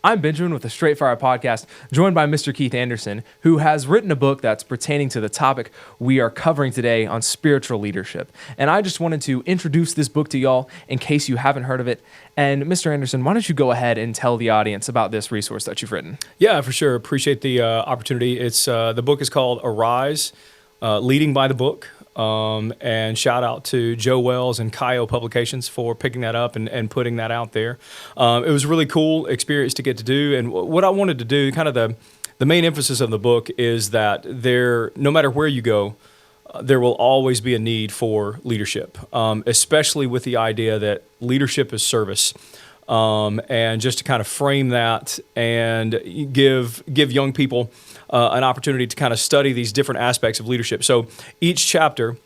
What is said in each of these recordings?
I'm Benjamin with the Straight Fire Podcast, joined by Mr. Keith Anderson, who has written a book that's pertaining to the topic we are covering today on spiritual leadership. And I just wanted to introduce this book to y'all in case you haven't heard of it. And Mr. Anderson, why don't you go ahead and tell the audience about this resource that you've written? Yeah, for sure. Appreciate the opportunity. It's the book is called Arise, Leading by the Book. And shout out to Joe Wells and Kyo Publications for picking that up and putting that out there. It was a really cool experience to get to do. And what I wanted to do, kind of the main emphasis of the book is that no matter where you go, there will always be a need for leadership, especially with the idea that leadership is service. And just to kind of frame that and give young people an opportunity to kind of study these different aspects of leadership. So each chapter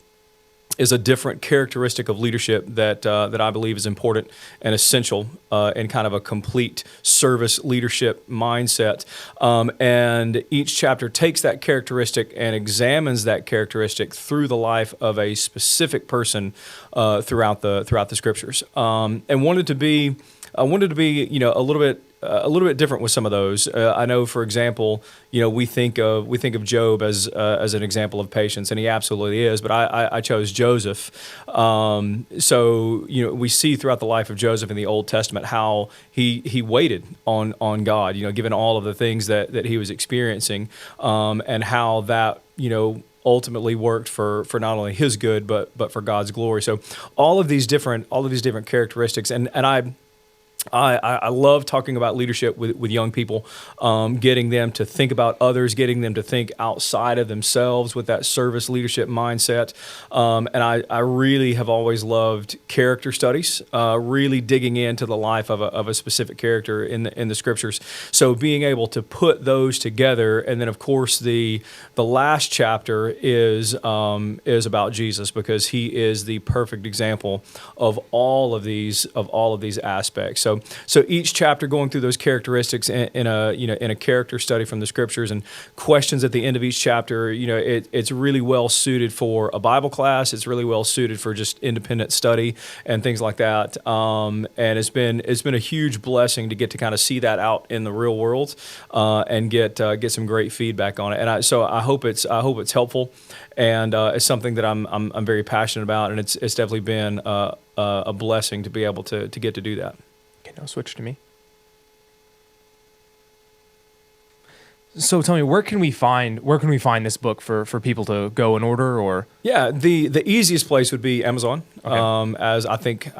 is a different characteristic of leadership that I believe is important and essential in kind of a complete service leadership mindset. And each chapter takes that characteristic and examines that characteristic through the life of a specific person throughout the scriptures. And wanted to be a little bit different with some of those. I know, for example, we think of Job as an example of patience, and he absolutely is. But I chose Joseph. So we see throughout the life of Joseph in the Old Testament how he waited on God. Given all of the things that he was experiencing, and how that ultimately worked for not only his good but for God's glory. So all of these different characteristics, and I love talking about leadership with young people, getting them to think about others, getting them to think outside of themselves with that service leadership mindset. And I really have always loved character studies, really digging into the life of a specific character in the scriptures. So being able to put those together, and then of course the last chapter is about Jesus, because he is the perfect example of all of these aspects. So each chapter going through those characteristics in a character study from the scriptures, and questions at the end of each chapter. It's really well suited for a Bible class. It's really well suited for just independent study and things like that. And it's been a huge blessing to get to kind of see that out in the real world, and get some great feedback on it. And I hope it's helpful, and it's something that I'm very passionate about, and it's definitely been a blessing to be able to get to do that. Okay, now switch to me. So tell me, where can we find this book for people to go and order? Or yeah, the easiest place would be Amazon. Okay. As I think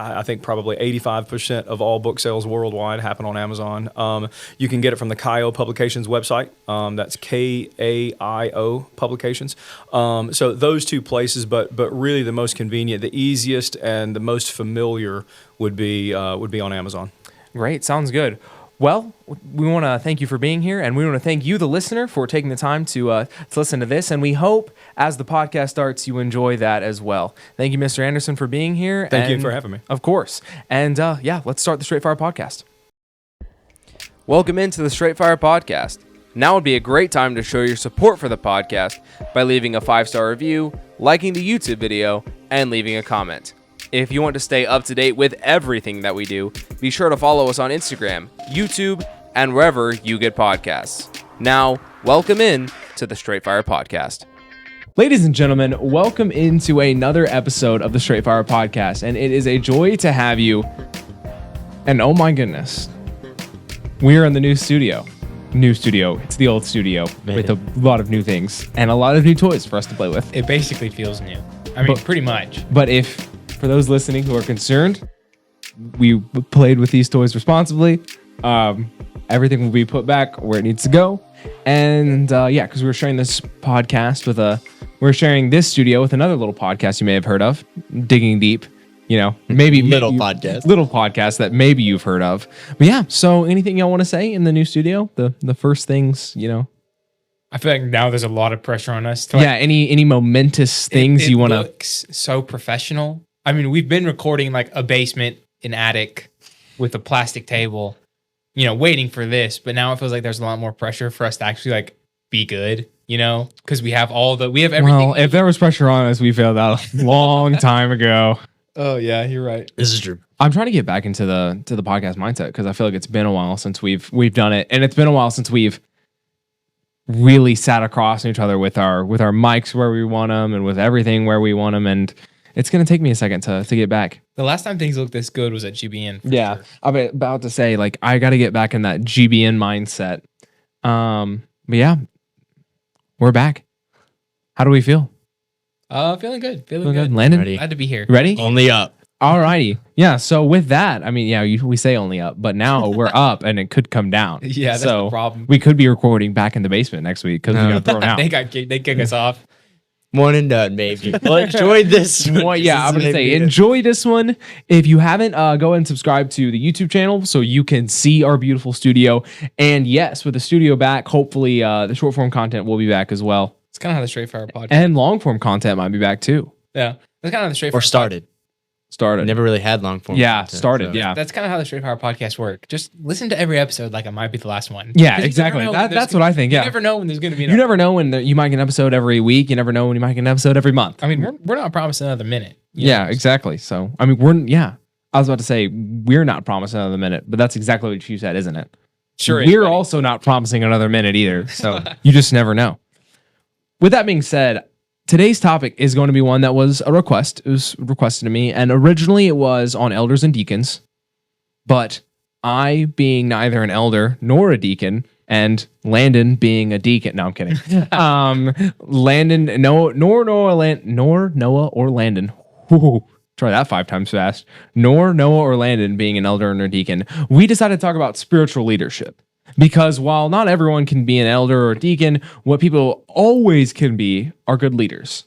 probably 85% of all book sales worldwide happen on Amazon. You can get it from the Kyo Publications website. That's KAIO Publications. So those two places, but really the most convenient, the easiest, and the most familiar would be on Amazon. Great, sounds good. Well, we want to thank you for being here, and we want to thank you, the listener, for taking the time to listen to this. And we hope, as the podcast starts, you enjoy that as well. Thank you, Mr. Anderson, for being here. Thank you for having me. Of course. And let's start the Straight Fire Podcast. Welcome into the Straight Fire Podcast. Now would be a great time to show your support for the podcast by leaving a 5-star review, liking the YouTube video, and leaving a comment. If you want to stay up to date with everything that we do, be sure to follow us on Instagram, YouTube, and wherever you get podcasts. Now, welcome in to the Straight Fire Podcast. Ladies and gentlemen, welcome into another episode of the Straight Fire Podcast, and it is a joy to have you. And oh my goodness, we are in the new studio. It's the old studio with a lot of new things and a lot of new toys for us to play with. It basically feels new. I mean, pretty much. But for those listening who are concerned, we played with these toys responsibly. Everything will be put back where it needs to go. And because we're sharing this podcast we're sharing this studio with another little podcast you may have heard of, Digging Deep. Maybe little podcast that maybe you've heard of. But yeah, so anything y'all want to say in the new studio? The first things, I feel like now there's a lot of pressure on us. Any momentous things you want to? It looks so professional. I mean, we've been recording like a basement, an attic, with a plastic table, waiting for this. But now it feels like there's a lot more pressure for us to actually like be good, because we have everything. Well, if there was pressure on us, we failed out a long time ago. Oh yeah, you're right. This is true. I'm trying to get back into the podcast mindset because I feel like it's been a while since we've done it, and it's been a while since we've really sat across each other with our mics where we want them and with everything where we want them, and it's gonna take me a second to get back. The last time things looked this good was at GBN. Yeah, Sure. I'm about to say like I got to get back in that GBN mindset. But yeah, we're back. How do we feel? Feeling good. Feeling Feel good. Landon, Ready. Glad to be here. ready? Only up. Alrighty. Yeah. So with that, I mean, yeah, we say only up, but now we're up and it could come down. Yeah, that's so the problem. we could be recording back in the basement next week because we got thrown out. They kick us off. One and done, baby. Well, enjoy this one. Well, yeah, I'm gonna say enjoy this one. If you haven't, go ahead and subscribe to the YouTube channel so you can see our beautiful studio. And yes, with the studio back, hopefully the short form content will be back as well, It's kind of how the Straight Fire podcast. and long form content might be back too. Yeah, that's kind of how the Straight Fire. Or started. Started. Never really had long form. Yeah, content, started. so. Yeah. That's kind of how the Straight Fire podcast work. Just listen to every episode like it might be the last one. Yeah, 'Cause you never exactly. know when That's there's what I think. You Yeah. never know when there's going to be. You never know when you might get an episode every week. You never know when you might get an episode every month. I mean, we're not promising another minute. you Yeah, know? exactly. So, I mean, I was about to say, we're not promising another minute, but that's exactly what you said, isn't it? Sure. We're also not promising another minute either. So, you just never know. With that being said, today's topic is going to be one that was a request. It was requested to me. And originally it was on elders and deacons. But I, being neither an elder nor a deacon, and Landon being a deacon. No, I'm kidding. Landon, nor Noah or Landon. Whew, try that 5 times fast. Nor Noah or Landon being an elder and a deacon. We decided to talk about spiritual leadership. Because while not everyone can be an elder or a deacon, what people always can be are good leaders.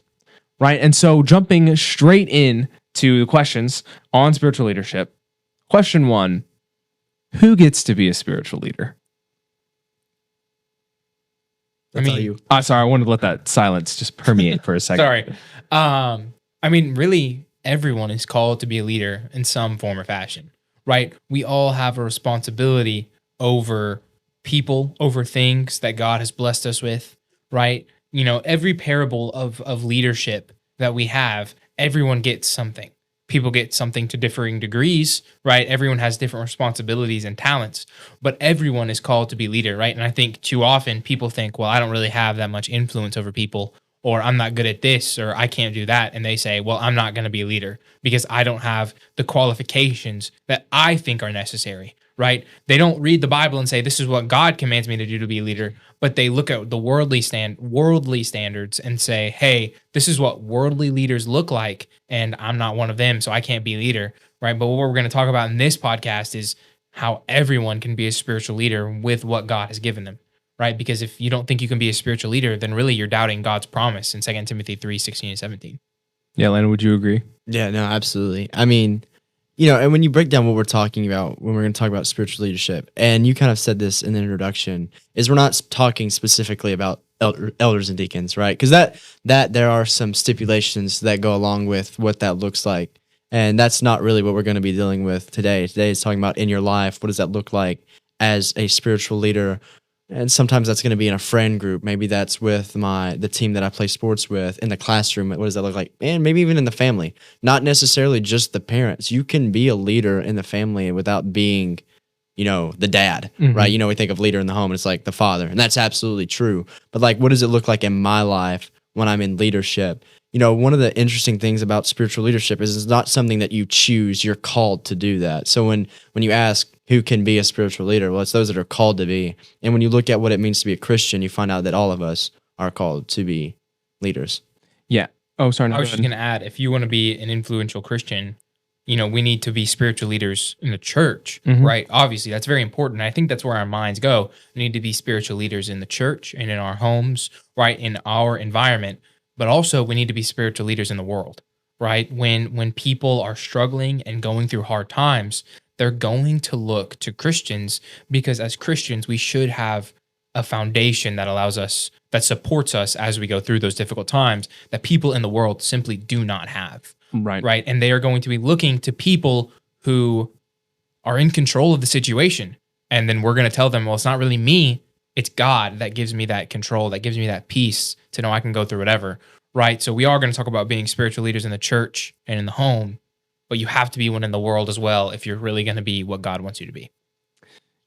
Right? And so jumping straight in to the questions on spiritual leadership. Question 1. Who gets to be a spiritual leader? That's all mean, you. Sorry, I wanted to let that silence just permeate for a second. Sorry. I mean, really, everyone is called to be a leader in some form or fashion, right? We all have a responsibility over people, over things that God has blessed us with, right? You know, every parable of leadership that we have, everyone gets something. People get something to differing degrees, right? Everyone has different responsibilities and talents, but everyone is called to be leader, right? And I think too often people think, well, I don't really have that much influence over people, or I'm not good at this, or I can't do that. And they say, well, I'm not going to be a leader because I don't have the qualifications that I think are necessary, right? They don't read the Bible and say, this is what God commands me to do to be a leader, but they look at the worldly standards and say, hey, this is what worldly leaders look like, and I'm not one of them, so I can't be a leader, right? But what we're going to talk about in this podcast is how everyone can be a spiritual leader with what God has given them, right? Because if you don't think you can be a spiritual leader, then really you're doubting God's promise in 2 Timothy 3:16 and 17. Yeah, Landon, would you agree? Yeah, no, absolutely. I mean, you know, and when you break down what we're talking about, when we're going to talk about spiritual leadership, and you kind of said this in the introduction, is we're not talking specifically about elders and deacons, right? Because that there are some stipulations that go along with what that looks like. And that's not really what we're going to be dealing with today. Today is talking about in your life, what does that look like as a spiritual leader? And sometimes that's going to be in a friend group. Maybe that's with the team that I play sports with, in the classroom. What does that look like? And maybe even in the family. Not necessarily just the parents. You can be a leader in the family without being, you know, the dad, right? You know, we think of leader in the home and it's like the father, and that's absolutely true. But like, what does it look like in my life when I'm in leadership? You know, one of the interesting things about spiritual leadership is it's not something that you choose. You're called to do that. So when you ask who can be a spiritual leader, well, it's those that are called to be. And when you look at what it means to be a Christian, you find out that all of us are called to be leaders. Yeah. Oh, sorry. No, I was just going to add, if you want to be an influential Christian, you know, we need to be spiritual leaders in the church, right? Obviously, that's very important. I think that's where our minds go. We need to be spiritual leaders in the church and in our homes, right? In our environment. But also we need to be spiritual leaders in the world, right? When people are struggling and going through hard times, they're going to look to Christians, because as Christians, we should have a foundation that allows us, that supports us as we go through those difficult times that people in the world simply do not have. Right. And they are going to be looking to people who are in control of the situation. And then we're going to tell them, well, it's not really me. It's God that gives me that control, that gives me that peace to know I can go through whatever. Right. So we are going to talk about being spiritual leaders in the church and in the home. but you have to be one in the world as well if you're really going to be what God wants you to be?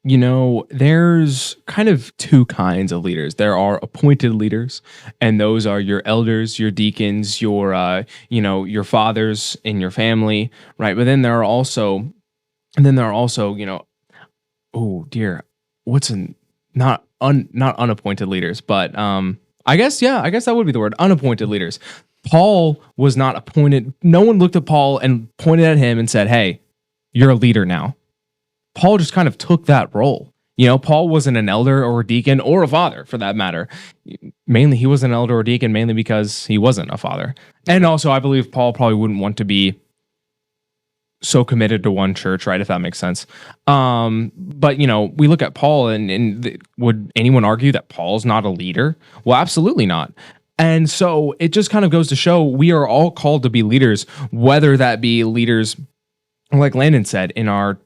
You know, there's kind of two kinds of leaders. There are appointed leaders, and those are your elders, your deacons, your fathers in your family, right? But then there are also, oh dear, not unappointed leaders, but I guess that would be the word, unappointed leaders. Paul was not appointed. No one looked at Paul and pointed at him and said, "Hey, you're a leader now." Paul just kind of took that role. Paul wasn't an elder or a deacon or a father for that matter. Mainly, he was an elder or deacon mainly because he wasn't a father. And also, I believe Paul probably wouldn't want to be so committed to one church, right? If that makes sense. But we look at Paul, and would anyone argue that Paul's not a leader? Well, absolutely not. And so it just kind of goes to show we are all called to be leaders, whether that be leaders, like Landon said, in our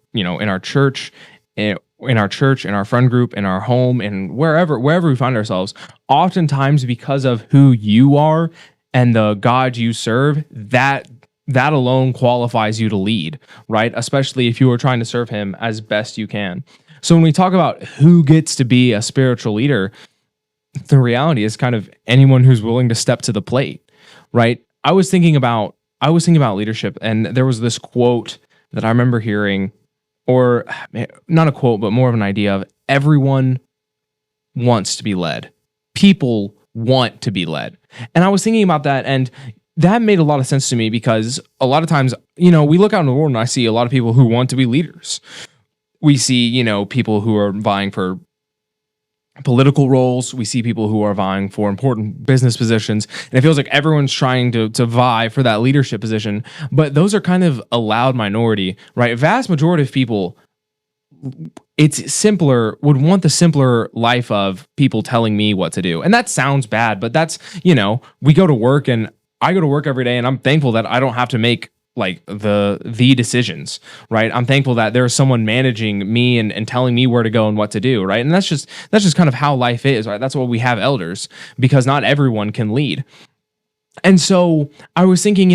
church, in our friend group, in our home, and wherever we find ourselves. Oftentimes, because of who you are and the God you serve, that alone qualifies you to lead, right? Especially if you are trying to serve Him as best you can. So when we talk about who gets to be a spiritual leader, the reality is kind of anyone who's willing to step to the plate, right? I was thinking about leadership, and there was this quote that I remember hearing, or not a quote, but more of an idea of everyone wants to be led. People want to be led. And I was thinking about that, and that made a lot of sense to me because a lot of times, we look out in the world and I see a lot of people who want to be leaders. We see, people who are vying for political roles. We see people who are vying for important business positions. And it feels like everyone's trying to vie for that leadership position. But those are kind of a loud minority, right? Vast majority of people, would want the simpler life of people telling me what to do. And that sounds bad, but that's, we go to work, and I go to work every day, and I'm thankful that I don't have to make like the decisions, right? I'm thankful that there's someone managing me and telling me where to go and what to do, right? And that's just kind of how life is, right? That's why we have elders, because not everyone can lead. And so I was thinking,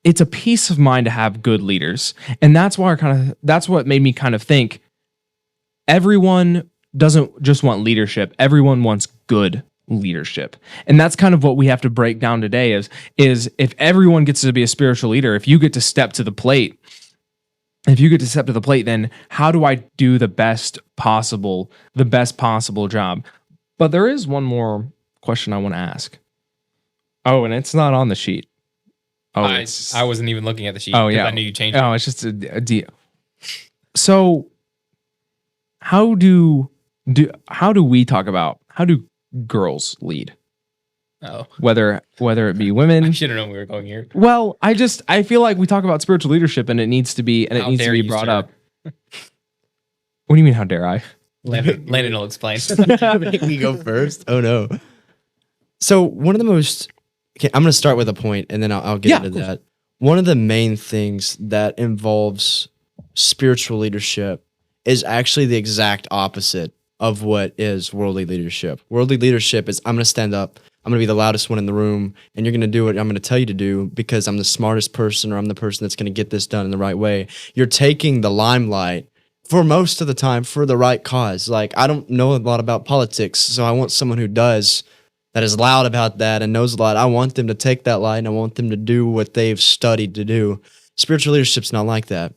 it's a peace of mind to have good leaders. And that's what made me kind of think everyone doesn't just want leadership. Everyone wants good leadership. And that's kind of what we have to break down today is if everyone gets to be a spiritual leader, if you get to step to the plate, then how do I do the best possible job? But there is one more question I want to ask. Oh, and it's not on the sheet. Oh, I wasn't even looking at the sheet. Oh, yeah. I knew you changed it. Oh, it's just a deal. So how do we talk about how do girls lead? Oh, whether it be women. I should have known we were going here. Well, I feel like we talk about spiritual leadership, and it needs to be brought up. What do you mean? How dare I? Landon will explain. Make me go first. Oh no. So one of the most. Okay, I'm going to start with a point, and then I'll get into that. One of the main things that involves spiritual leadership is actually the exact opposite of what is worldly leadership. Worldly leadership is I'm going to stand up, I'm going to be the loudest one in the room, and you're going to do what I'm going to tell you to do because I'm the smartest person, or I'm the person that's going to get this done in the right way. You're taking the limelight for most of the time for the right cause. Like, I don't know a lot about politics, so I want someone who does, that is loud about that and knows a lot. I want them to take that light, and I want them to do what they've studied to do. Spiritual leadership's not like that.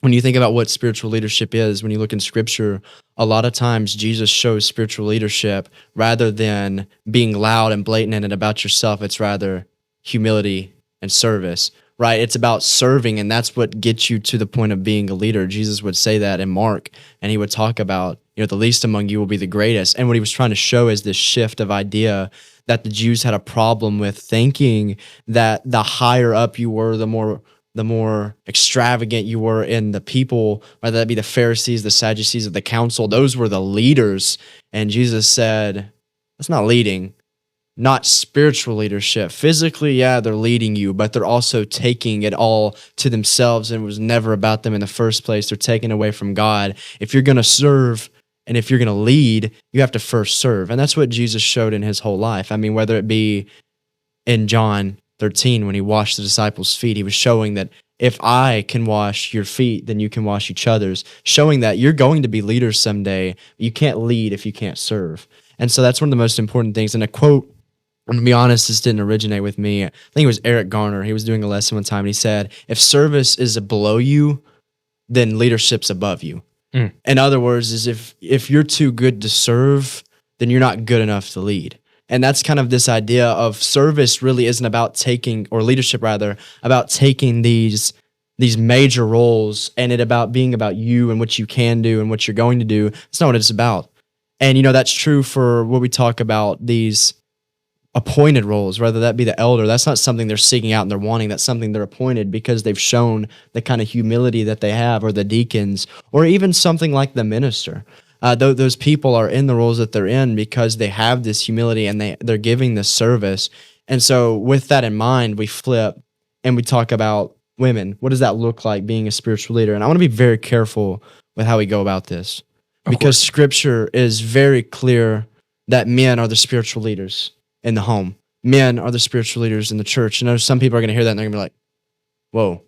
When you think about what spiritual leadership is, when you look in Scripture, a lot of times Jesus shows spiritual leadership rather than being loud and blatant in it about yourself. It's rather humility and service, right? It's about serving, and that's what gets you to the point of being a leader. Jesus would say that in Mark, and he would talk about, the least among you will be the greatest. And what he was trying to show is this shift of idea that the Jews had a problem with, thinking that the higher up you were, the more extravagant you were in the people, whether that be the Pharisees, the Sadducees, or the council. Those were the leaders. And Jesus said, that's not leading, not spiritual leadership. Physically, yeah, they're leading you, but they're also taking it all to themselves, and it was never about them in the first place. They're taking away from God. If you're going to serve and if you're going to lead, you have to first serve. And that's what Jesus showed in his whole life. I mean, whether it be in John 13, when he washed the disciples' feet, he was showing that if I can wash your feet, then you can wash each other's, showing that you're going to be leaders someday. You can't lead if you can't serve. And so that's one of the most important things. And a quote, I'm going to be honest, this didn't originate with me. I think it was Eric Garner. He was doing a lesson one time, and he said, if service is below you, then leadership's above you. In other words, is if you're too good to serve, then you're not good enough to lead. And that's kind of this idea of service really isn't about taking, or leadership rather, about taking these major roles and it about being about you and what you can do and what you're going to do. It's not what it's about. And, that's true for what we talk about, these appointed roles, whether that be the elder. That's not something they're seeking out and they're wanting. That's something they're appointed because they've shown the kind of humility that they have, or the deacons, or even something like the minister. Those people are in the roles that they're in because they have this humility and they're giving this service. And so with that in mind, we flip and we talk about women. What does that look like being a spiritual leader? And I want to be very careful with how we go about this, because Scripture is very clear that men are the spiritual leaders in the home. Men are the spiritual leaders in the church. And some people are going to hear that and they're going to be like, whoa,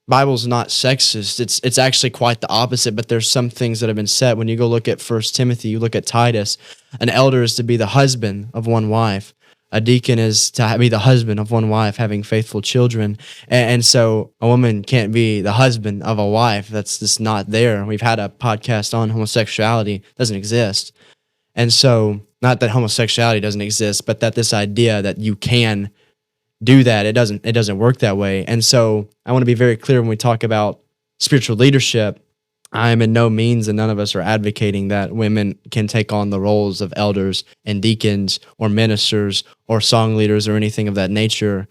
Bible's not sexist. It's actually quite the opposite, but there's some things that have been said. When you go look at 1 Timothy, you look at Titus, an elder is to be the husband of one wife. A deacon is to be the husband of one wife, having faithful children. And so a woman can't be the husband of a wife. That's just not there. We've had a podcast on homosexuality. It doesn't exist. And so, not that homosexuality doesn't exist, but that this idea that you can do that, it doesn't work that way. And so I want to be very clear when we talk about spiritual leadership. I am in no means, and none of us are advocating that women can take on the roles of elders and deacons or ministers or song leaders or anything of that nature.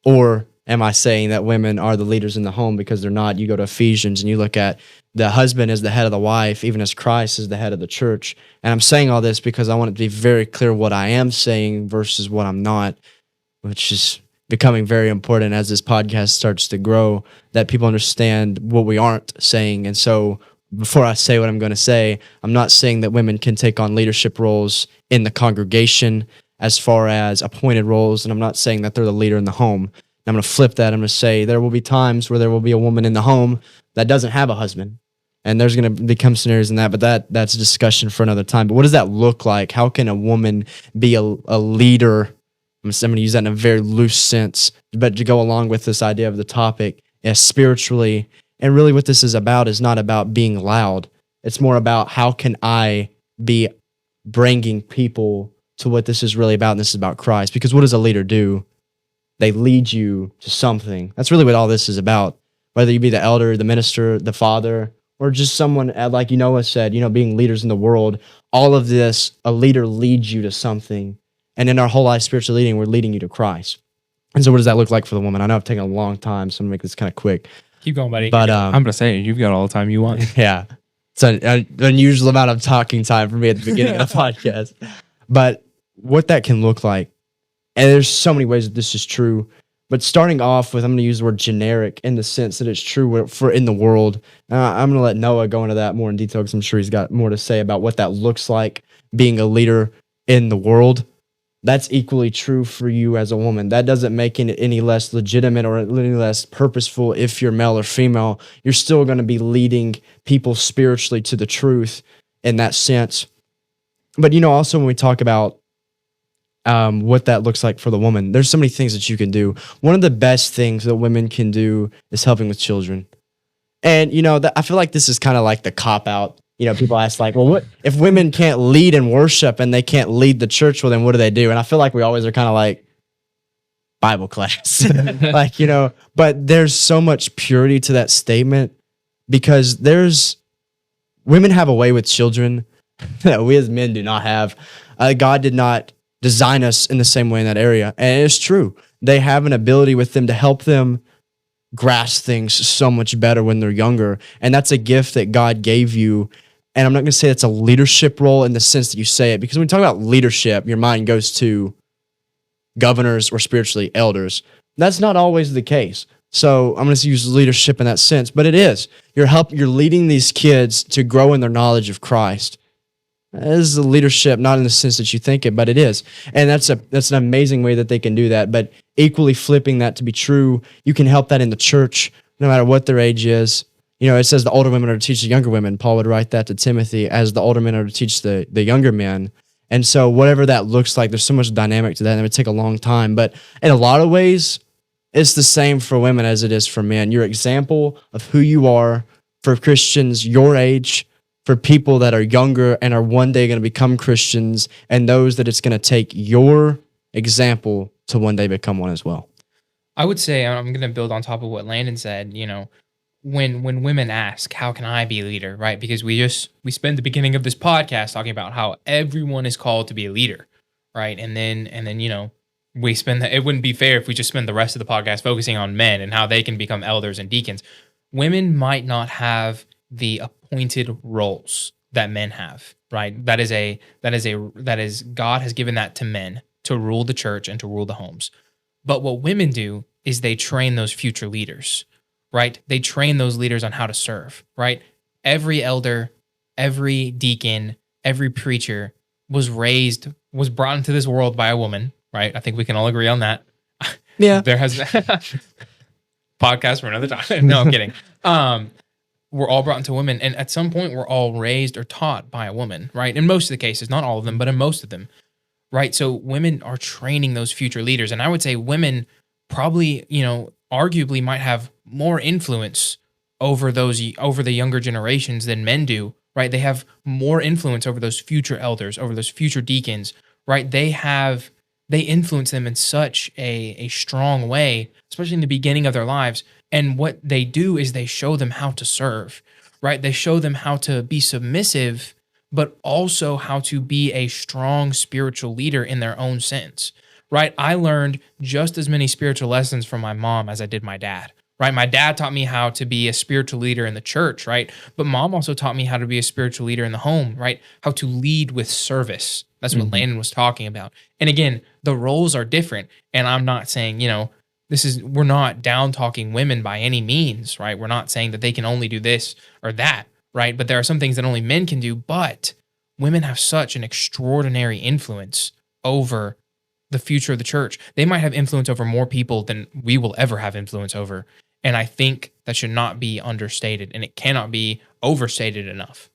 Or am I saying that women are the leaders in the home? Because they're not. You go to Ephesians and you look at the husband as the head of the wife, even as Christ is the head of the church. And I'm saying all this because I want it to be very clear what I am saying versus what I'm not, which is becoming very important as this podcast starts to grow, that people understand what we aren't saying. And so before I say what I'm going to say, I'm not saying that women can take on leadership roles in the congregation as far as appointed roles, and I'm not saying that they're the leader in the home. And I'm going to flip that. I'm going to say there will be times where there will be a woman in the home that doesn't have a husband. And there's going to become scenarios in that, but that's a discussion for another time. But what does that look like? How can a woman be a leader? I'm going to use that in a very loose sense, but to go along with this idea of the topic, spiritually. And really what this is about is not about being loud. It's more about how can I be bringing people to what this is really about, and this is about Christ. Because what does a leader do? They lead you to something. That's really what all this is about. Whether you be the elder, the minister, the father, or just someone, like Noah said, being leaders in the world, all of this, a leader leads you to something. And in our whole life spiritual leading, we're leading you to Christ. And so what does that look like for the woman? I know I've taken a long time, so I'm going to make this kind of quick. Keep going, buddy. But I'm going to say, you've got all the time you want. Yeah. It's an unusual amount of talking time for me at the beginning of the podcast. But what that can look like, and there's so many ways that this is true, but starting off with, I'm going to use the word generic in the sense that it's true for in the world. I'm going to let Noah go into that more in detail because I'm sure he's got more to say about what that looks like, being a leader in the world. That's equally true for you as a woman. That doesn't make it any less legitimate or any less purposeful if you're male or female. You're still going to be leading people spiritually to the truth in that sense. But, also when we talk about what that looks like for the woman, there's so many things that you can do. One of the best things that women can do is helping with children. And, I feel like this is kind of like the cop-out. People ask like, well, what if women can't lead in worship and they can't lead the church? Well, then what do they do? And I feel like we always are kind of like Bible class, but there's so much purity to that statement because women have a way with children that we as men do not have. God did not design us in the same way in that area. And it's true. They have an ability with them to help them grasp things so much better when they're younger. And that's a gift that God gave you. And I'm not going to say it's a leadership role in the sense that you say it, because when we talk about leadership, your mind goes to governors or spiritually elders. That's not always the case. So I'm going to use leadership in that sense, but it is. You're leading these kids to grow in their knowledge of Christ. That is the leadership, not in the sense that you think it, but it is. And that's an amazing way that they can do that. But equally flipping that to be true, you can help that in the church no matter what their age is. You know, it says the older women are to teach the younger women. Paul would write that to Timothy, as the older men are to teach the younger men. And so whatever that looks like, there's so much dynamic to that, and it would take a long time. But in a lot of ways, it's the same for women as it is for men. Your example of who you are for Christians your age, for people that are younger and are one day going to become Christians, and those that it's going to take your example to one day become one as well. I would say, I'm going to build on top of what Landon said, you know, when women ask, how can I be a leader, right? Because we spend the beginning of this podcast talking about how everyone is called to be a leader, right? And then, you know, it wouldn't be fair if we just spend the rest of the podcast focusing on men and how they can become elders and deacons. Women might not have the appointed roles that men have, right? That is God has given that to men to rule the church and to rule the homes. But what women do is they train those future leaders, right? They train those leaders on how to serve, right? Every elder, every deacon, every preacher was brought into this world by a woman, right? I think we can all agree on that. Yeah. There has podcast for another time. No, I'm kidding. We're all brought into women, and at some point we're all raised or taught by a woman, right? In most of the cases, not all of them, but in most of them, right? So women are training those future leaders, and I would say women probably, you know, arguably might have more influence over the younger generations than men do, right? They have more influence over those future elders, over those future deacons, right? They influence them in such a strong way, especially in the beginning of their lives. And what they do is they show them how to serve, right? They show them how to be submissive, but also how to be a strong spiritual leader in their own sense, right? I learned just as many spiritual lessons from my mom as I did my dad, right? My dad taught me how to be a spiritual leader in the church, right? But mom also taught me how to be a spiritual leader in the home, right? How to lead with service. That's what Landon was talking about. And again, the roles are different. And I'm not saying, you know, we're not down talking women by any means, right? We're not saying that they can only do this or that, right? But there are some things that only men can do, but women have such an extraordinary influence over the future of the church. They might have influence over more people than we will ever have influence over. And I think that should not be understated, and it cannot be overstated enough.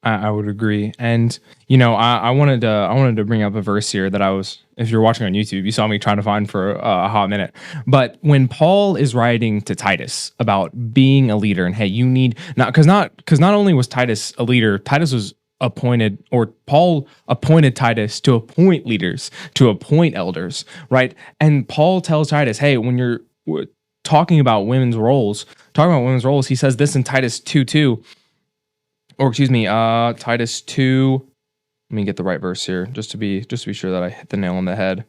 I would agree. And, you know, I wanted to bring up a verse here that if you're watching on YouTube, you saw me trying to find for a hot minute. But when Paul is writing to Titus about being a leader, and hey, you need because not only was Titus a leader, Titus was appointed, or Paul appointed Titus to appoint leaders, to appoint elders, right? And Paul tells Titus, hey, when you're talking about women's roles, he says this in Titus 2:2. Or excuse me, Titus 2. Let me get the right verse here, just to be sure that I hit the nail on the head.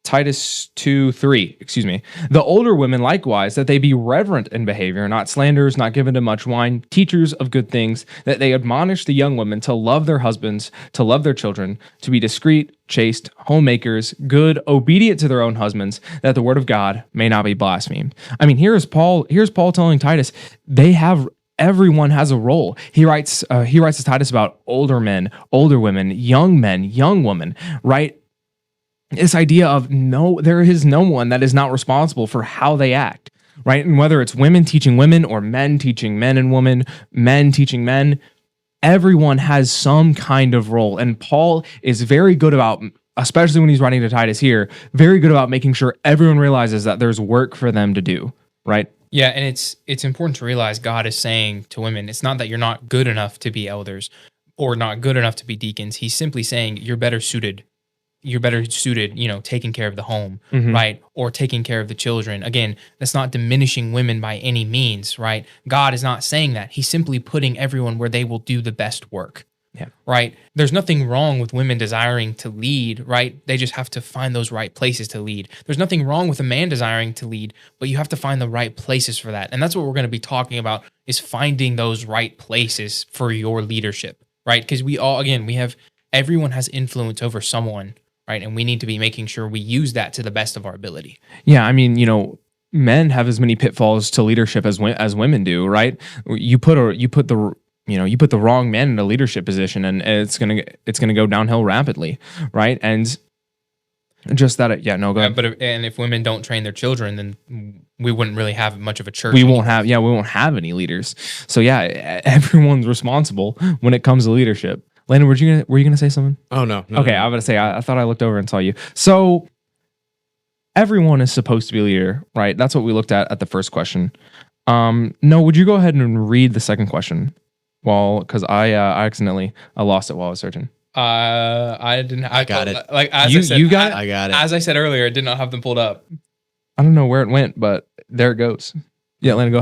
Titus 2:3. Excuse me. The older women likewise, that they be reverent in behavior, not slanderers, not given to much wine, teachers of good things, that they admonish the young women to love their husbands, to love their children, to be discreet, chaste, homemakers, good, obedient to their own husbands, that the word of God may not be blasphemed. I mean, here's Paul telling Titus, everyone has a role. He writes to Titus about older men, older women, young men, young women, right? This idea of there is no one that is not responsible for how they act, right? And whether it's women teaching women or men teaching men and women, men teaching men, everyone has some kind of role. And Paul is very good about, especially when he's writing to Titus here, very good about making sure everyone realizes that there's work for them to do, right? Yeah, and it's important to realize God is saying to women, it's not that you're not good enough to be elders or not good enough to be deacons. He's simply saying you're better suited, you know, taking care of the home, right? Or taking care of the children. Again, that's not diminishing women by any means, right? God is not saying that. He's simply putting everyone where they will do the best work. Yeah. Right. There's nothing wrong with women desiring to lead, right? They just have to find those right places to lead. There's nothing wrong with a man desiring to lead, but you have to find the right places for that. And that's what we're going to be talking about, is finding those right places for your leadership, right? Because everyone has influence over someone, right? And we need to be making sure we use that to the best of our ability. Yeah. I mean, you know, men have as many pitfalls to leadership as women do, right? You put the wrong man in a leadership position, and it's gonna go downhill rapidly, right? And Just that. Yeah. No. Go ahead. But if women don't train their children, then we wouldn't really have much of a church. We won't have any leaders. So yeah, everyone's responsible when it comes to leadership. Landon, were you gonna say something? Oh no. Okay, no. I was gonna say I thought I looked over and saw you. So everyone is supposed to be a leader, right? That's what we looked at the first question. No, would you go ahead and read the second question? Well, because I accidentally lost it while I was searching. I didn't. I got it. Like as You- I said, you got it? I got it. As I said earlier, I did not have them pulled up. I don't know where it went, but there it goes. Yeah, Landon, go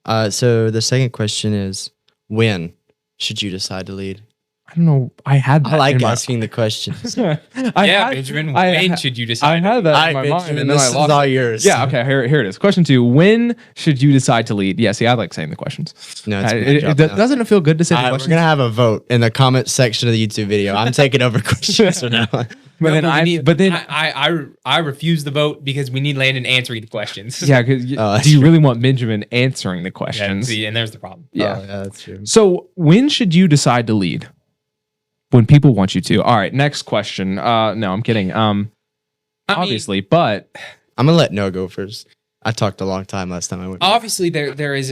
ahead. So the second question is, when should you decide to lead? I don't know. I had that. I like in my- asking the questions. Benjamin, when should you decide? I had that All in my right, mind, Benjamin, and then this I is lost all it. yours. Yeah. Okay. Here it is. Question 2: when should you decide to lead? Yeah. See, I like saying the questions. No, it's my job now. Doesn't it feel good to say the We're questions? gonna have a vote in the comment section of the YouTube video. I'm taking over questions for now. But then I refuse the vote because we need Landon answering the questions. yeah. Because that's do you true. really want Benjamin answering the Yeah, questions? see, and there's the problem. Yeah. Oh, yeah, that's true. So when should you decide to lead? When people want you to. All right. Next question. No, I'm kidding. Obviously, but I'm gonna let Noah go first. I talked a long time last time I went. Obviously, there is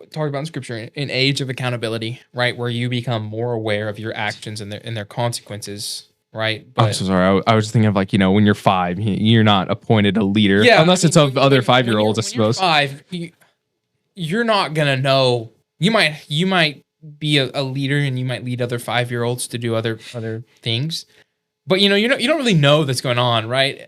talked about in scripture an age of accountability, right, where you become more aware of your actions and their consequences, right? I'm so sorry. I was thinking of when you're 5, you're not appointed a leader. Yeah, Unless it's of other 5-year-olds, I when you're suppose. 5, you're not gonna know. You might be a leader and you might lead other 5-year-olds to do other things, but you don't really know that's going on, right?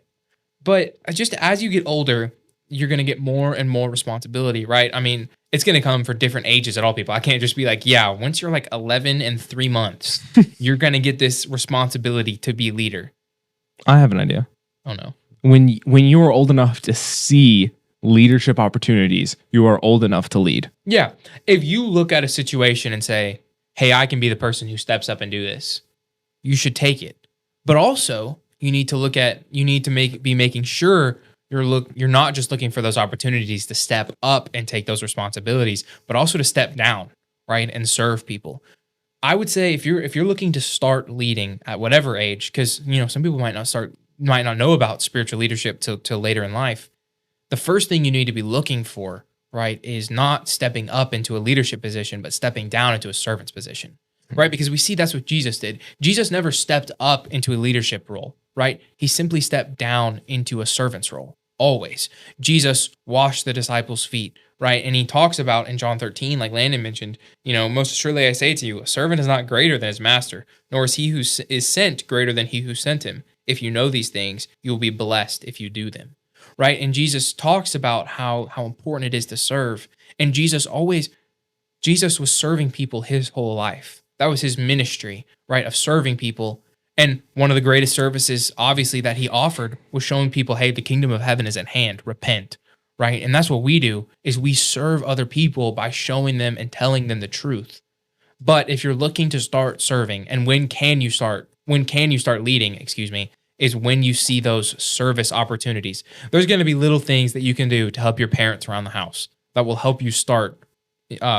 But just as you get older, you're gonna get more and more responsibility, right? I mean, it's gonna come for different ages at all people. I can't just be like, yeah, once you're like 11 and 3 months, you're gonna get this responsibility to be a leader. I have an idea. Oh no. When you are old enough to see leadership opportunities, you are old enough to lead. Yeah. If you look at a situation and say, hey, I can be the person who steps up and do this, you should take it. But also, you need to be making sure you're not just looking for those opportunities to step up and take those responsibilities, but also to step down, right, and serve people. I would say if you're looking to start leading at whatever age, because some people might not know about spiritual leadership till later in life. The first thing you need to be looking for, right, is not stepping up into a leadership position, but stepping down into a servant's position, right? Because we see that's what Jesus did. Jesus never stepped up into a leadership role, right? He simply stepped down into a servant's role, always. Jesus washed the disciples' feet, right? And he talks about in John 13, like Landon mentioned, most assuredly I say to you, a servant is not greater than his master, nor is he who is sent greater than he who sent him. If you know these things, you will be blessed if you do them. Right. And Jesus talks about how important it is to serve. And Jesus was serving people his whole life. That was his ministry, right, of serving people. And one of the greatest services, obviously, that he offered was showing people, hey, the kingdom of heaven is at hand. Repent. Right. And that's what we do, is we serve other people by showing them and telling them the truth. But if you're looking to start serving, and when can you start leading, is when you see those service opportunities. There's going to be little things that you can do to help your parents around the house that will help you start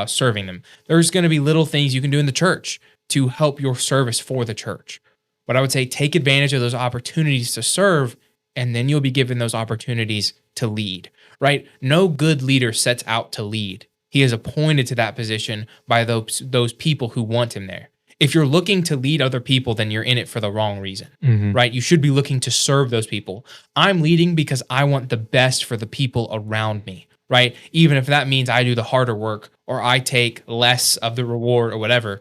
serving them. There's going to be little things you can do in the church to help your service for the church. But I would say take advantage of those opportunities to serve, and then you'll be given those opportunities to lead, right? No good leader sets out to lead. He is appointed to that position by those people who want him there. If you're looking to lead other people, then you're in it for the wrong reason, right? You should be looking to serve those people. I'm leading because I want the best for the people around me, right? Even if that means I do the harder work or I take less of the reward or whatever.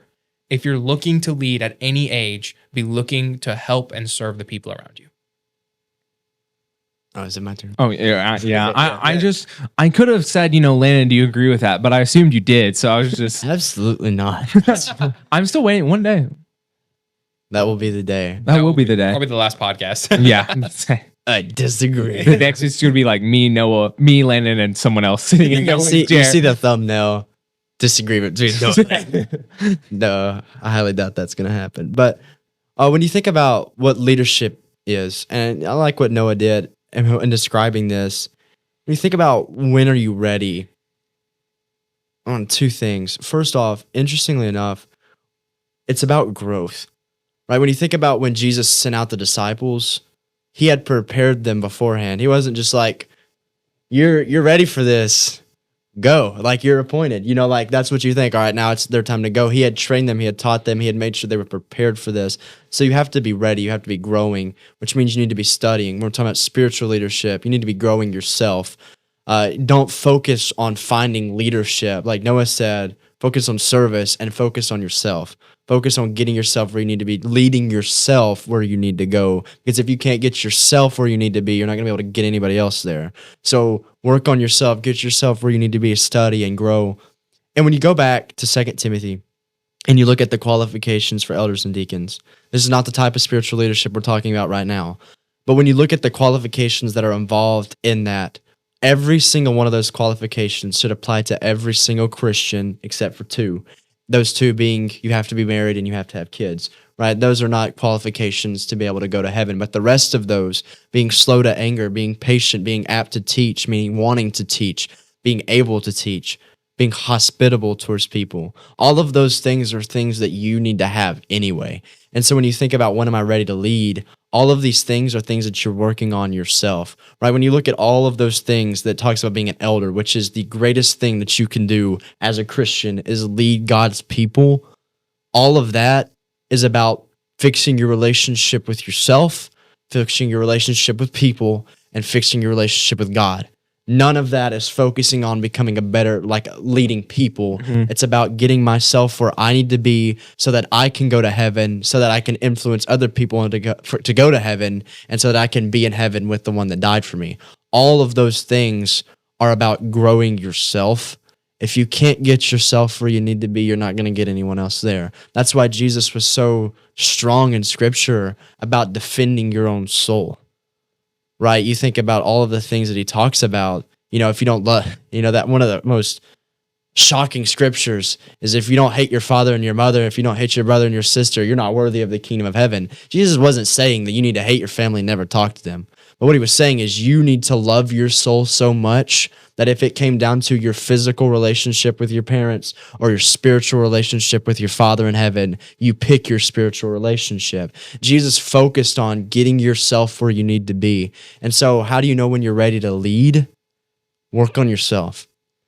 If you're looking to lead at any age, be looking to help and serve the people around you. Oh, is it my turn? Oh yeah. I could have said, Landon, do you agree with that? But I assumed you did, so I was just. Absolutely not. I'm still waiting. One day. That will be the day. That will be the day. Probably the last podcast. Yeah. I disagree. The next is going to be like me, Noah, me, Landon, and someone else sitting in Noah's chair. You see the thumbnail. Disagreement between Noah. No, I highly doubt that's going to happen. But when you think about what leadership is, and I like what Noah did in describing this, when you think about when are you ready, on 2 things. First off, interestingly enough, it's about growth, right? When you think about when Jesus sent out the disciples, he had prepared them beforehand. He wasn't just like, you're ready for this. Go. Like, you're appointed. You know, like, that's what you think. All right, now it's their time to go. He had trained them. He had taught them. He had made sure they were prepared for this. So you have to be ready. You have to be growing, which means you need to be studying. When we're talking about spiritual leadership, you need to be growing yourself. Don't focus on finding leadership. Like Noah said, focus on service and focus on yourself. Focus on getting yourself where you need to be, leading yourself where you need to go. Because if you can't get yourself where you need to be, you're not going to be able to get anybody else there. So work on yourself, get yourself where you need to be, study and grow. And when you go back to 2 Timothy and you look at the qualifications for elders and deacons, this is not the type of spiritual leadership we're talking about right now. But when you look at the qualifications that are involved in that, every single one of those qualifications should apply to every single Christian except for two. Those two being, you have to be married and you have to have kids, right? Those are not qualifications to be able to go to heaven. But the rest of those, being slow to anger, being patient, being apt to teach, meaning wanting to teach, being able to teach, being hospitable towards people, all of those things are things that you need to have anyway. And so when you think about when am I ready to lead, all of these things are things that you're working on yourself, right? When you look at all of those things that talks about being an elder, which is the greatest thing that you can do as a Christian is lead God's people. All of that is about fixing your relationship with yourself, fixing your relationship with people, and fixing your relationship with God. None of that is focusing on becoming a better, like leading people. Mm-hmm. It's about getting myself where I need to be so that I can go to heaven, so that I can influence other people to go to heaven, and so that I can be in heaven with the one that died for me. All of those things are about growing yourself. If you can't get yourself where you need to be, you're not going to get anyone else there. That's why Jesus was so strong in Scripture about defending your own soul. Right, you think about all of the things that he talks about. You know, if you don't love, you know, that one of the most shocking scriptures is if you don't hate your father and your mother, if you don't hate your brother and your sister, you're not worthy of the kingdom of heaven. Jesus wasn't saying that you need to hate your family and never talk to them. But what he was saying is you need to love your soul so much that if it came down to your physical relationship with your parents or your spiritual relationship with your Father in heaven, you pick your spiritual relationship. Jesus focused on getting yourself where you need to be. And so how do you know when you're ready to lead? Work on yourself.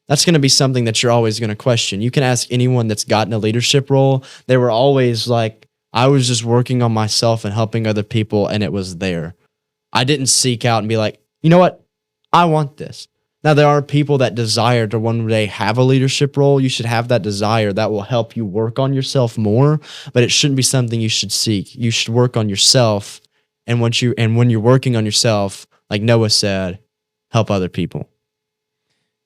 That's going to be something that you're always going to question. You can ask anyone that's gotten a leadership role. They were always like, I was just working on myself and helping other people, and it was there. I didn't seek out and be like, you know what? I want this. Now, there are people that desire to one day have a leadership role. You should have that desire. That will help you work on yourself more, but it shouldn't be something you should seek. You should work on yourself. And when you're working on yourself, like Noah said, help other people.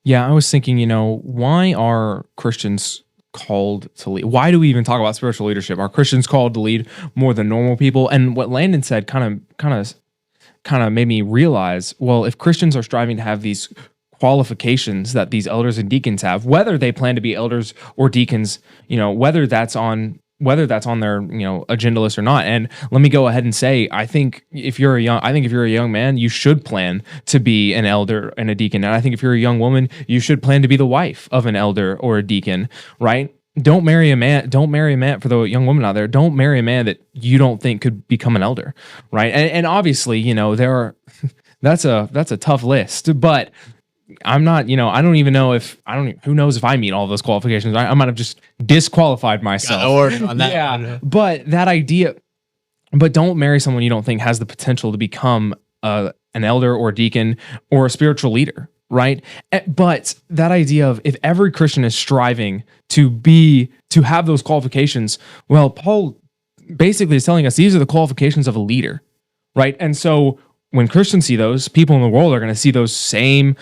Yeah, I was thinking, you know, why are Christians called to lead? Why do we even talk about spiritual leadership? Are Christians called to lead more than normal people? And what Landon said kind of made me realize, well, if Christians are striving to have these qualifications that these elders and deacons have, whether they plan to be elders or deacons, you know, whether that's on their, you know, agenda list or not. And let me go ahead and say, I think if you're a young man, you should plan to be an elder and a deacon. And I think if you're a young woman, you should plan to be the wife of an elder or a deacon, right? Don't marry a man for the young woman out there. Don't marry a man that you don't think could become an elder, right? And obviously, you know, that's a tough list, but I'm not, you know, who knows if I meet all those qualifications. I might have just disqualified myself. On that. Yeah, but that idea, but don't marry someone you don't think has the potential to become an elder or a deacon or a spiritual leader, right? But that idea of if every Christian is striving to have those qualifications, well, Paul basically is telling us these are the qualifications of a leader, right? And so when Christians see those, people in the world are going to see those same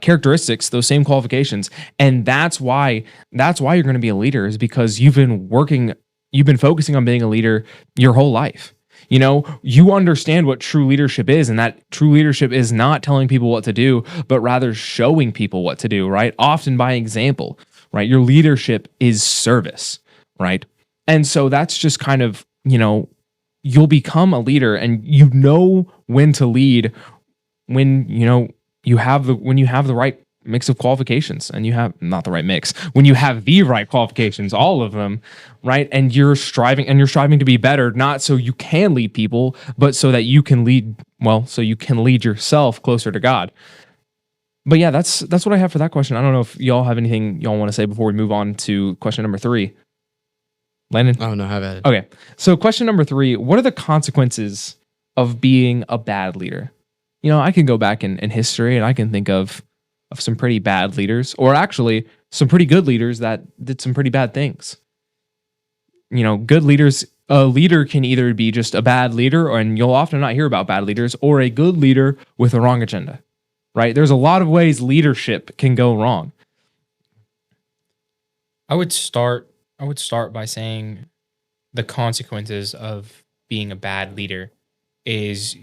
characteristics, those same qualifications, and that's why you're going to be a leader, is because you've been focusing on being a leader your whole life. You know, you understand what true leadership is, and that true leadership is not telling people what to do, but rather showing people what to do, right? Often by example, right? Your leadership is service, right? And so that's just kind of, you know, you'll become a leader, and you know when to lead when you have the right mix of qualifications, and you have not the right mix. When you have the right qualifications, all of them, right, and you're striving to be better, not so you can lead people, but so that you can lead so you can lead yourself closer to God. But yeah, that's what I have for that question. I don't know if y'all have anything y'all want to say before we move on to question number 3. Landon? I don't know how bad. Okay. So question number 3, what are the consequences of being a bad leader? I can go back in history and I can think of some pretty bad leaders, or actually some pretty good leaders that did some pretty bad things. Good leaders, a leader can either be just a bad leader, and you'll often not hear about bad leaders, or a good leader with a wrong agenda. Right? There's a lot of ways leadership can go wrong. I would start by saying the consequences of being a bad leader is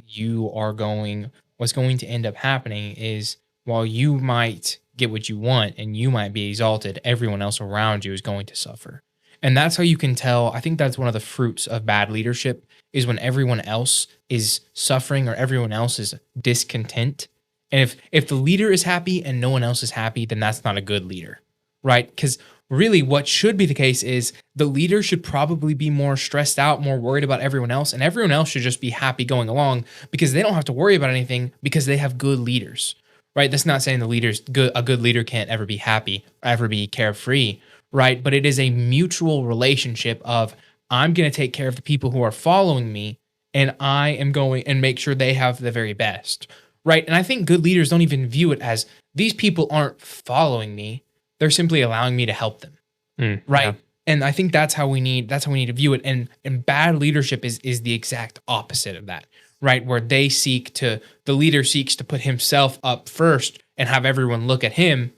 what's going to end up happening is, while you might get what you want and you might be exalted, everyone else around you is going to suffer. And that's how you can tell. I think that's one of the fruits of bad leadership, is when everyone else is suffering or everyone else is discontent. And if the leader is happy and no one else is happy, then that's not a good leader, right? Because really what should be the case is the leader should probably be more stressed out, more worried about everyone else, and everyone else should just be happy going along because they don't have to worry about anything because they have good leaders, right? That's not saying a good leader can't ever be happy, ever be carefree, right? But it is a mutual relationship of, I'm going to take care of the people who are following me, and I am going and make sure they have the very best. Right. And I think good leaders don't even view it as, these people aren't following me. They're simply allowing me to help them. Right. Yeah. And I think that's how we need to view it. And bad leadership is the exact opposite of that. Right. Where the leader seeks to put himself up first and have everyone look at him.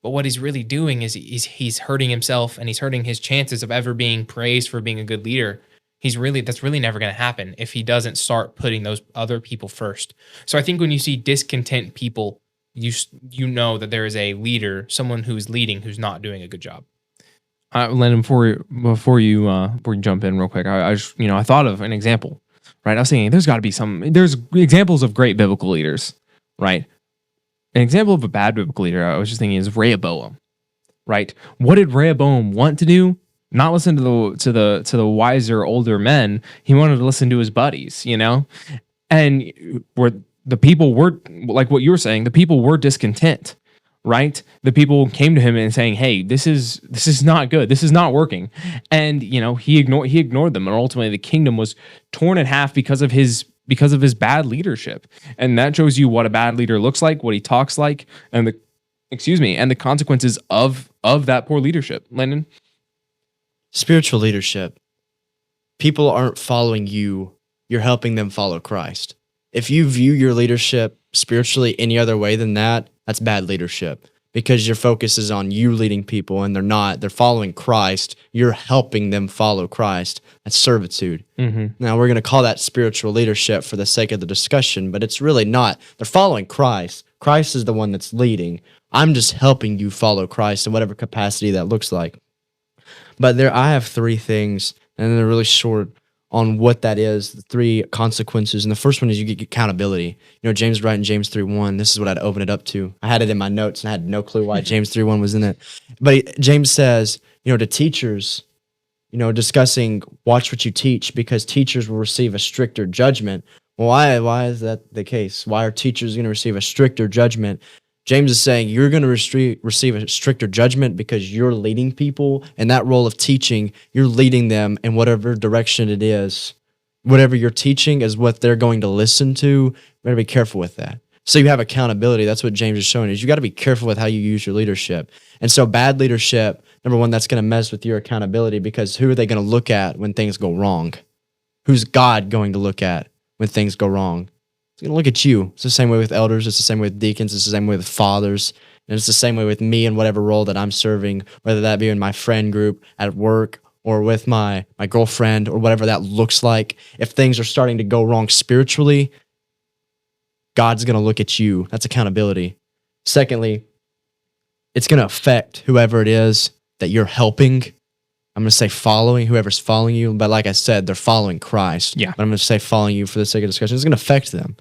But what he's really doing is he's hurting himself, and he's hurting his chances of ever being praised for being a good leader. That's really never going to happen if he doesn't start putting those other people first. So I think when you see discontent people, you know that there is a leader, someone who's leading, who's not doing a good job. Landon, before you jump in real quick, I thought of an example, right? I was thinking there's examples of great biblical leaders, right? An example of a bad biblical leader, I was just thinking, is Rehoboam, right? What did Rehoboam want to do? Not listen to the wiser older men. He wanted to listen to his buddies, and where the people were, like what you were saying, the people were discontent, right? The people came to him and saying, "Hey, this is not good. This is not working," and he ignored them, and ultimately the kingdom was torn in half because of his bad leadership, and that shows you what a bad leader looks like, what he talks like, and the consequences of that poor leadership. Landon. Spiritual leadership. People aren't following you. You're helping them follow Christ. If you view your leadership spiritually any other way than that, that's bad leadership, because your focus is on you leading people and they're following Christ. You're helping them follow Christ. That's servitude. Mm-hmm. Now, we're going to call that spiritual leadership for the sake of the discussion, but it's really not. They're following Christ. Christ is the one that's leading. I'm just helping you follow Christ in whatever capacity that looks like. But I have 3 things, and they're really short on what that is, the 3 consequences. And the first one is you get accountability. James writing in James 3:1, this is what I'd open it up to. I had it in my notes, and I had no clue why James 3:1 was in it. But James says, to teachers, discussing watch what you teach, because teachers will receive a stricter judgment. Well, why is that the case? Why are teachers going to receive a stricter judgment? James is saying you're going to receive a stricter judgment because you're leading people, and that role of teaching, you're leading them in whatever direction it is. Whatever you're teaching is what they're going to listen to. You better be careful with that. So you have accountability. That's what James is showing, is you got to be careful with how you use your leadership. And so bad leadership, number one, that's going to mess with your accountability, because who are they going to look at when things go wrong? Who's God going to look at when things go wrong? It's going to look at you. It's the same way with elders. It's the same way with deacons. It's the same way with fathers. And it's the same way with me in whatever role that I'm serving, whether that be in my friend group, at work, or with my girlfriend, or whatever that looks like. If things are starting to go wrong spiritually, God's going to look at you. That's accountability. Secondly, it's going to affect whoever it is that you're helping. I'm going to say following, whoever's following you. But like I said, they're following Christ. Yeah. But I'm going to say following you for the sake of discussion. It's going to affect them.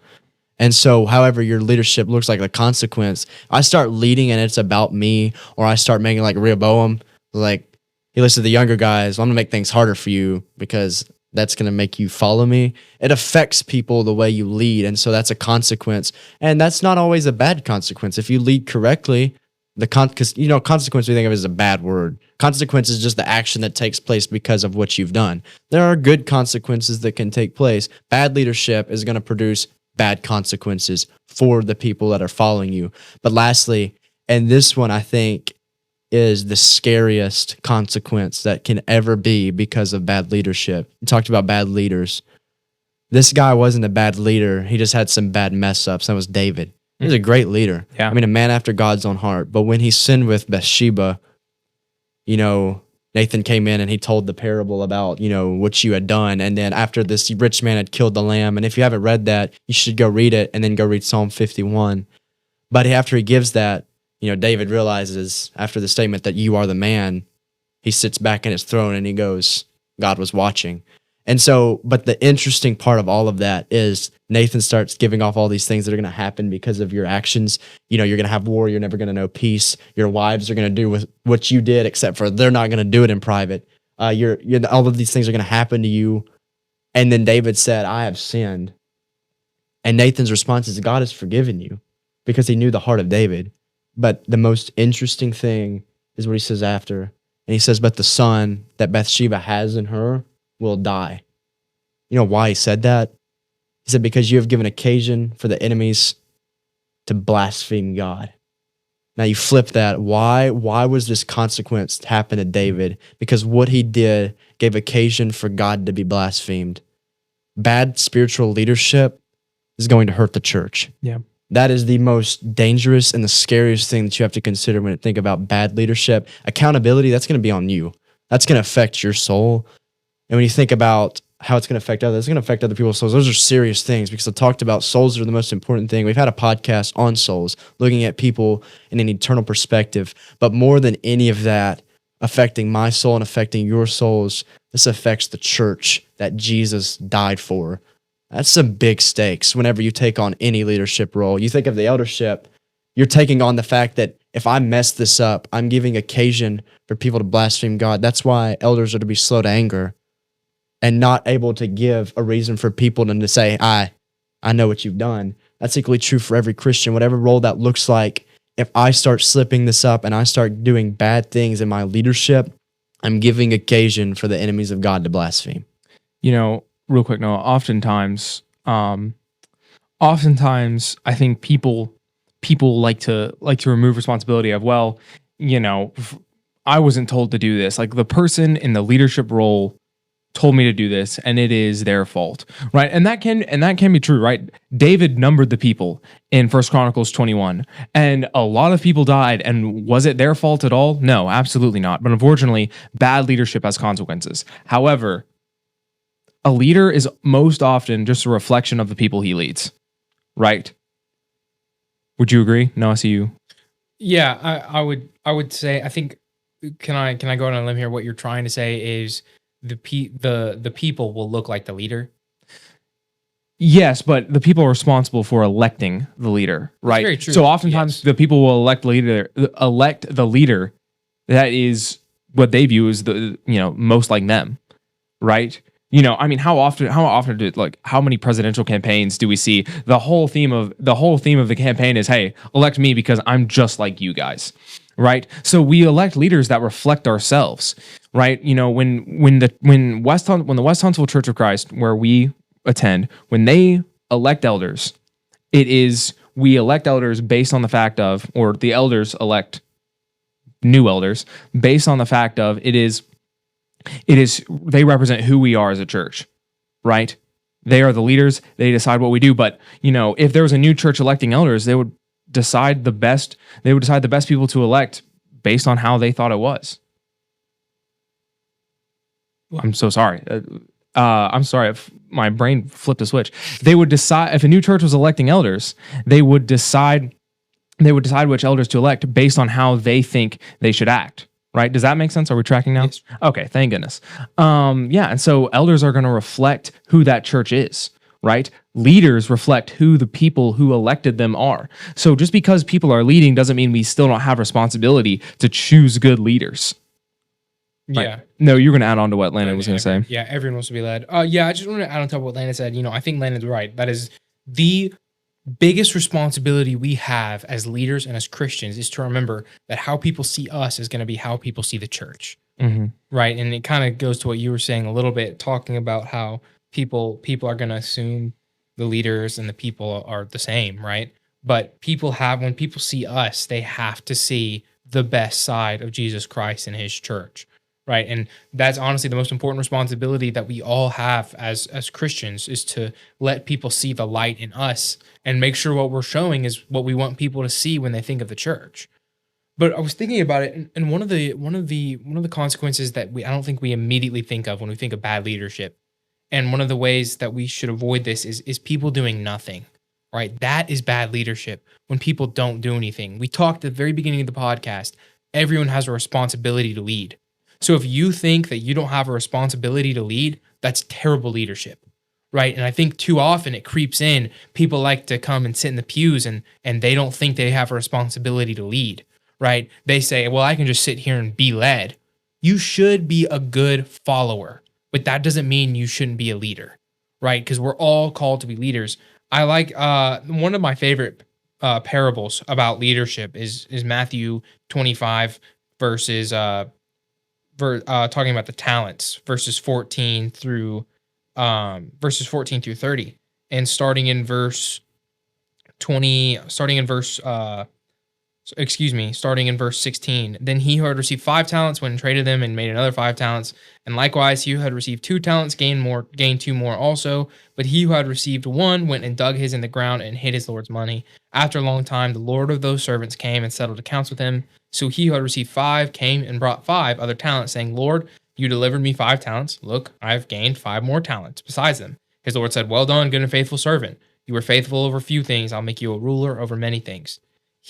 And so, however your leadership looks like the consequence, I start leading and it's about me, or I start making like Rehoboam, like, he listen to the younger guys, I'm gonna make things harder for you because that's gonna make you follow me. It affects people the way you lead, and so that's a consequence. And that's not always a bad consequence. If you lead correctly, because consequence we think of as a bad word. Consequence is just the action that takes place because of what you've done. There are good consequences that can take place. Bad leadership is going to produce bad consequences for the people that are following you. But lastly, and this one I think is the scariest consequence that can ever be because of bad leadership. You talked about bad leaders. This guy wasn't a bad leader. He just had some bad mess ups. That was David. He was a great leader. Yeah. I mean, a man after God's own heart. But when he sinned with Bathsheba, Nathan came in and he told the parable about, what you had done. And then after this rich man had killed the lamb, and if you haven't read that, you should go read it and then go read Psalm 51. But after he gives that, David realizes after the statement that you are the man, he sits back in his throne and he goes, God was watching. And so, but the interesting part of all of that is Nathan starts giving off all these things that are going to happen because of your actions. You're going to have war. You're never going to know peace. Your wives are going to do with what you did, except for they're not going to do it in private. All of these things are going to happen to you. And then David said, I have sinned. And Nathan's response is, God has forgiven you, because he knew the heart of David. But the most interesting thing is what he says after. And he says, but the son that Bathsheba has in her will die. You know why he said that? He said, because you have given occasion for the enemies to blaspheme God. Now you flip that. Why was this consequence happen to David? Because what he did gave occasion for God to be blasphemed. Bad spiritual leadership is going to hurt the church. Yeah. That is the most dangerous and the scariest thing that you have to consider when you think about bad leadership. Accountability, that's going to be on you. That's going to affect your soul. And when you think about how it's going to affect others, it's going to affect other people's souls. Those are serious things, because I talked about souls are the most important thing. We've had a podcast on souls, looking at people in an eternal perspective. But more than any of that, affecting my soul and affecting your souls, this affects the church that Jesus died for. That's some big stakes whenever you take on any leadership role. You think of the eldership, you're taking on the fact that if I mess this up, I'm giving occasion for people to blaspheme God. That's why elders are to be slow to anger and not able to give a reason for people to say, I know what you've done. That's equally true for every Christian, whatever role that looks like. If I start slipping this up and I start doing bad things in my leadership, I'm giving occasion for the enemies of God to blaspheme. Real quick, Noah, oftentimes I think people like to remove responsibility of, I wasn't told to do this. Like, the person in the leadership role told me to do this, and it is their fault, right? And that can be true, right? David numbered the people in 1 Chronicles 21, and a lot of people died. And was it their fault at all? No, absolutely not. But unfortunately, bad leadership has consequences. However, a leader is most often just a reflection of the people he leads, right? Would you agree? No, I see you. Yeah, I would say, I think, can I go on a limb here? What you're trying to say is the people will look like the leader. Yes, but the people are responsible for electing the leader, right? That's very true. So oftentimes the people will elect the leader that is what they view as the most like them, right? How often how many presidential campaigns do we see the whole theme of the campaign is, hey, elect me because I'm just like you guys, right? So we elect leaders that reflect ourselves, right? When the West Huntsville Church of Christ, where we attend, when they elect elders, we elect elders based on the fact of, or the elders elect new elders based on the fact of, they represent who we are as a church, right? They are the leaders. They decide what we do. But, if there was a new church electing elders, they would decide the best people to elect based on how they thought it was. I'm so sorry. I'm sorry if my brain flipped a switch. They would decide, if a new church was electing elders, they would decide which elders to elect based on how they think they should act. Right? Does that make sense? Are we tracking now? Yes. Okay, thank goodness. And so elders are going to reflect who that church is, right? Leaders reflect who the people who elected them are. So just because people are leading doesn't mean we still don't have responsibility to choose good leaders. Right? Yeah. No, you're going to add on to what Landon was going to say. Yeah, everyone wants to be led. Yeah, I just want to add on top of what Landon said. I think Landon's right. That is the biggest responsibility we have as leaders and as Christians is to remember that how people see us is going to be how people see the church. Mm-hmm. Right. And it kind of goes to what you were saying a little bit, talking about how people are going to assume the leaders and the people are the same. Right. But when people see us, they have to see the best side of Jesus Christ and his church. Right. And that's honestly the most important responsibility that we all have as Christians, is to let people see the light in us and make sure what we're showing is what we want people to see when they think of the church. But I was thinking about it, and one of the consequences that I don't think we immediately think of when we think of bad leadership, and one of the ways that we should avoid this is people doing nothing. Right. That is bad leadership, when people don't do anything. We talked at the very beginning of the podcast, everyone has a responsibility to lead. So if you think that you don't have a responsibility to lead, that's terrible leadership, right? And I think too often it creeps in. People like to come and sit in the pews and they don't think they have a responsibility to lead, right? They say, well, I can just sit here and be led. You should be a good follower, but that doesn't mean you shouldn't be a leader, right? Because we're all called to be leaders. I like one of my favorite parables about leadership is Matthew 25 verses talking about the talents, verses 14 through 30, and starting in verse 16. Then he who had received 5 talents went and traded them and made another 5 talents. And likewise, he who had received 2 talents gained 2 more also. But he who had received 1 went and dug his in the ground and hid his Lord's money. After a long time, the Lord of those servants came and settled accounts with him. So he who had received 5 came and brought 5 other talents, saying, Lord, you delivered me 5 talents. Look, I have gained 5 more talents besides them. His Lord said, well done, good and faithful servant. You were faithful over few things. I'll make you a ruler over many things.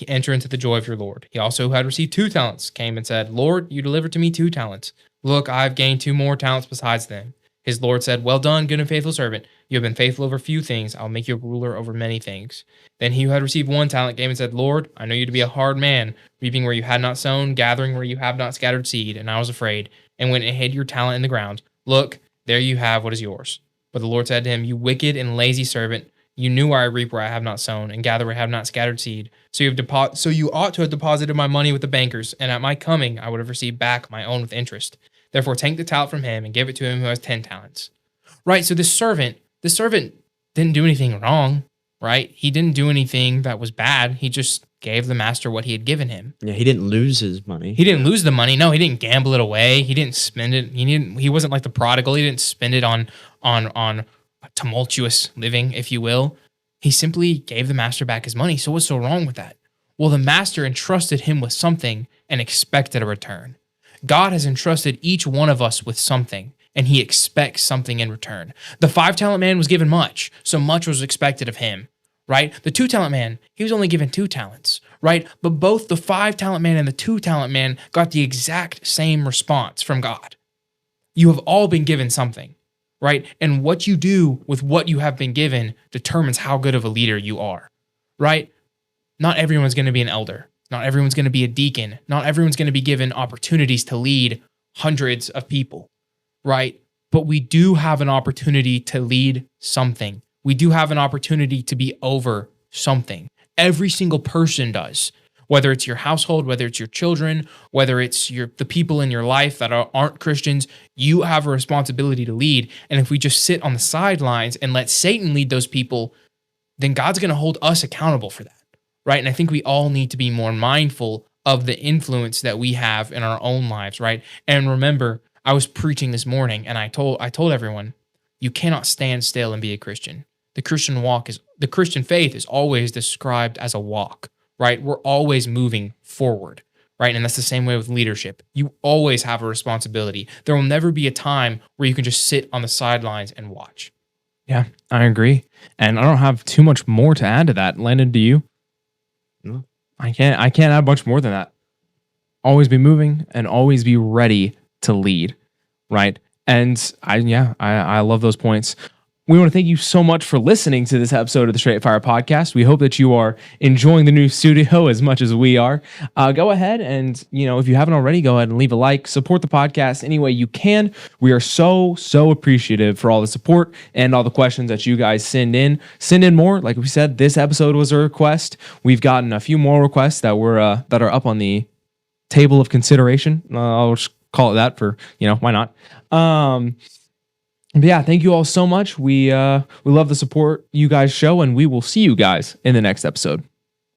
Enter into the joy of your Lord. He also who had received 2 talents came and said, Lord, you delivered to me 2 talents. Look, I have gained 2 more talents besides them. His Lord said, well done, good and faithful servant. You have been faithful over few things. I'll make you a ruler over many things. Then he who had received 1 talent came and said, Lord, I know you to be a hard man, reaping where you had not sown, gathering where you have not scattered seed. And I was afraid, and went and hid your talent in the ground. Look, there you have what is yours. But the Lord said to him, you wicked and lazy servant, you knew where I reap where I have not sown, and gather where I have not scattered seed. So you ought to have deposited my money with the bankers, and at my coming I would have received back my own with interest. Therefore take the talent from him and give it to him who has 10 talents. Right, so this servant didn't do anything wrong, right? He didn't do anything that was bad. He just gave the master what he had given him. Yeah, he didn't lose his money. He didn't lose the money. No, he didn't gamble it away. He didn't spend it. He wasn't like the prodigal. He didn't spend it on tumultuous living, if you will. He simply gave the master back his money. So what's so wrong with that? Well, the master entrusted him with something and expected a return. God has entrusted each one of us with something, and he expects something in return. The 5-talent man was given much, so much was expected of him, right? The 2-talent man, he was only given 2 talents, right? But both the 5-talent man and the 2-talent man got the exact same response from God. You have all been given something, right? And what you do with what you have been given determines how good of a leader you are, right? Not everyone's going to be an elder. Not everyone's going to be a deacon. Not everyone's going to be given opportunities to lead hundreds of people, right? But we do have an opportunity to lead something. We do have an opportunity to be over something. Every single person does. Whether it's your household, whether it's your children, whether it's the people in your life that aren't Christians, you have a responsibility to lead. And if we just sit on the sidelines and let Satan lead those people, then God's going to hold us accountable for that, right? And I think we all need to be more mindful of the influence that we have in our own lives, right? And remember, I was preaching this morning, and I told everyone, you cannot stand still and be a Christian. The Christian faith is always described as a walk. Right? We're always moving forward, right? And that's the same way with leadership. You always have a responsibility. There will never be a time where you can just sit on the sidelines and watch. Yeah, I agree. And I don't have too much more to add to that. Landon, do you? No. I can't add much more than that. Always be moving and always be ready to lead, right? And I love those points. we want to thank you so much for listening to this episode of the Straight Fire Podcast. We hope that you are enjoying the new studio as much as we are. Go ahead and, if you haven't already, go ahead and leave a like, support the podcast any way you can. We are so appreciative for all the support and all the questions that you guys send in. Send in more. Like we said, this episode was a request. We've gotten a few more requests that are up on the table of consideration. I'll just call it that for, why not? But yeah, thank you all so much. We love the support you guys show, and we will see you guys in the next episode.